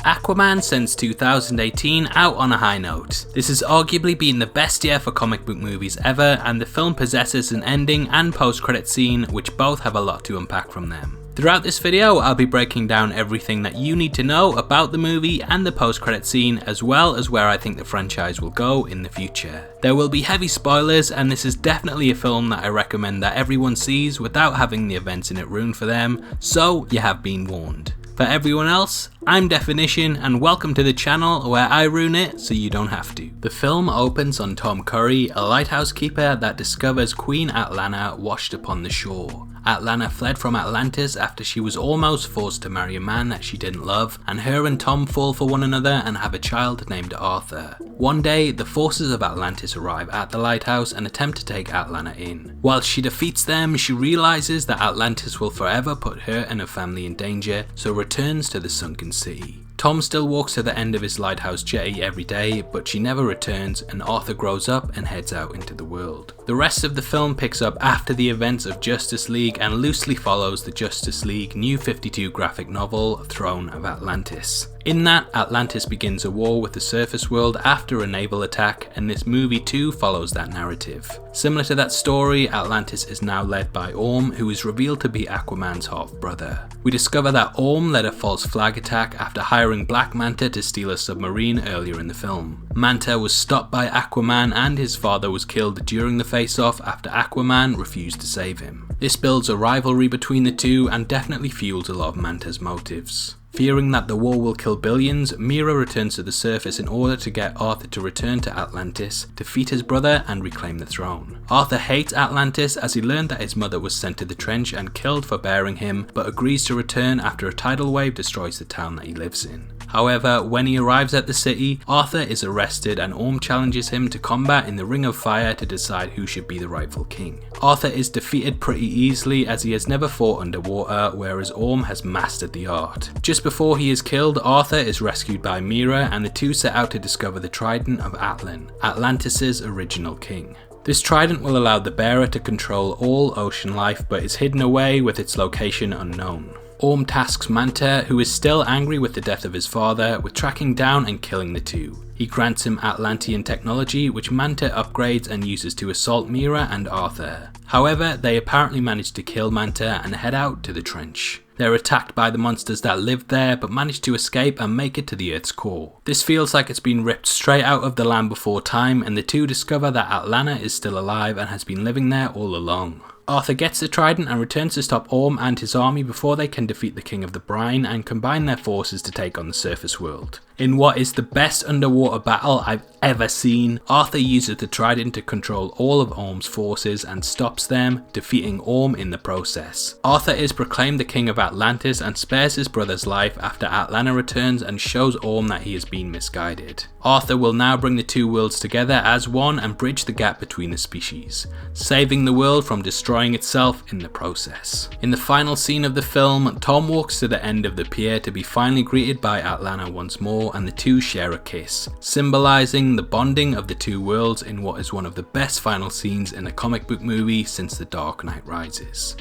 Aquaman since 2018 out on a high note. This has arguably been the best year for comic book movies ever, and the film possesses an ending and post-credit scene which both have a lot to unpack from them. Throughout this video, I'll be breaking down everything that you need to know about the movie and the post-credit scene, as well as where I think the franchise will go in the future. There will be heavy spoilers, and this is definitely a film that I recommend that everyone sees without having the events in it ruined for them, so you have been warned. For everyone else, I'm Definition, and welcome to the channel where I ruin it so you don't have to. The film opens on Tom Curry, a lighthouse keeper that discovers Queen Atlanna washed upon the shore. Atlanna fled from Atlantis after she was almost forced to marry a man that she didn't love, and her and Tom fall for one another and have a child named Arthur. One day, the forces of Atlantis arrive at the lighthouse and attempt to take Atlanna in. While she defeats them, she realizes that Atlantis will forever put her and her family in danger, so returns to the sunken sea. Tom still walks to the end of his lighthouse jetty every day, but she never returns, and Arthur grows up and heads out into the world. The rest of the film picks up after the events of Justice League and loosely follows the Justice League New 52 graphic novel, Throne of Atlantis. In that, Atlantis begins a war with the surface world after a naval attack, and this movie too follows that narrative. Similar to that story, Atlantis is now led by Orm, who is revealed to be Aquaman's half-brother. We discover that Orm led a false flag attack after hiring Black Manta to steal a submarine earlier in the film. Manta was stopped by Aquaman, and his father was killed during the face-off after Aquaman refused to save him. This builds a rivalry between the two and definitely fuels a lot of Manta's motives. Fearing that the war will kill billions, Mera returns to the surface in order to get Arthur to return to Atlantis, defeat his brother and reclaim the throne. Arthur hates Atlantis as he learned that his mother was sent to the trench and killed for bearing him, but agrees to return after a tidal wave destroys the town that he lives in. However, when he arrives at the city, Arthur is arrested and Orm challenges him to combat in the Ring of Fire to decide who should be the rightful king. Arthur is defeated pretty easily as he has never fought underwater, whereas Orm has mastered the art. Just before he is killed, Arthur is rescued by Mera, and the two set out to discover the Trident of Atlan, Atlantis' original king. This trident will allow the bearer to control all ocean life, but is hidden away with its location unknown. Orm tasks Manta, who is still angry with the death of his father, with tracking down and killing the two. He grants him Atlantean technology, which Manta upgrades and uses to assault Mera and Arthur. However, they apparently manage to kill Manta and head out to the trench. They're attacked by the monsters that lived there, but manage to escape and make it to the Earth's core. This feels like it's been ripped straight out of The Land Before Time, and the two discover that Atlanna is still alive and has been living there all along. Arthur gets the trident and returns to stop Orm and his army before they can defeat the King of the Brine and combine their forces to take on the surface world. In what is the best underwater battle I've ever seen, Arthur uses the trident to control all of Orm's forces and stops them, defeating Orm in the process. Arthur is proclaimed the King of Atlantis and spares his brother's life after Atlanna returns and shows Orm that he has been misguided. Arthur will now bring the two worlds together as one and bridge the gap between the species, saving the world from destroying itself in the process. In the final scene of the film, Tom walks to the end of the pier to be finally greeted by Atlanna once more, and the two share a kiss, symbolizing the bonding of the two worlds in what is one of the best final scenes in a comic book movie since The Dark Knight Rises.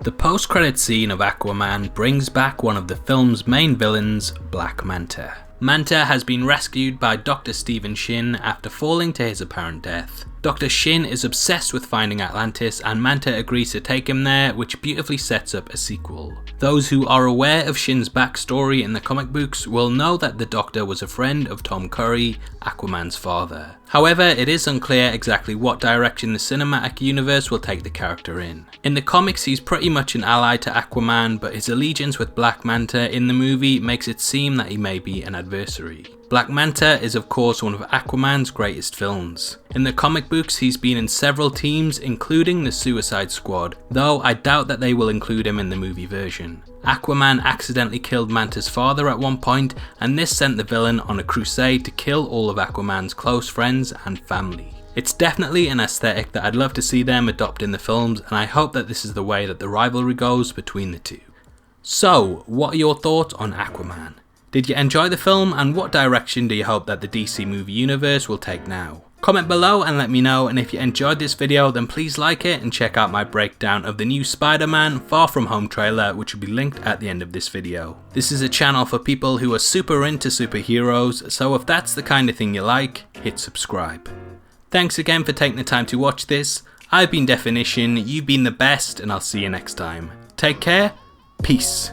The post-credit scene of Aquaman brings back one of the film's main villains, Black Manta. Manta has been rescued by Dr. Stephen Shin after falling to his apparent death. Dr. Shin is obsessed with finding Atlantis, and Manta agrees to take him there, which beautifully sets up a sequel. Those who are aware of Shin's backstory in the comic books will know that the Doctor was a friend of Tom Curry, Aquaman's father. However, it is unclear exactly what direction the cinematic universe will take the character in. In the comics, he's pretty much an ally to Aquaman, but his allegiance with Black Manta in the movie makes it seem that he may be an adversary. Black Manta is of course one of Aquaman's greatest villains. In the comic books, he's been in several teams, including the Suicide Squad, though I doubt that they will include him in the movie version. Aquaman accidentally killed Manta's father at one point, and this sent the villain on a crusade to kill all of Aquaman's close friends and family. It's definitely an aesthetic that I'd love to see them adopt in the films, and I hope that this is the way that the rivalry goes between the two. So, what are your thoughts on Aquaman? Did you enjoy the film, and what direction do you hope that the DC movie universe will take now? Comment below and let me know, and if you enjoyed this video then please like it and check out my breakdown of the new Spider-Man Far From Home trailer, which will be linked at the end of this video. This is a channel for people who are super into superheroes, so if that's the kind of thing you like, hit subscribe. Thanks again for taking the time to watch this. I've been Definition, you've been the best, and I'll see you next time. Take care, peace.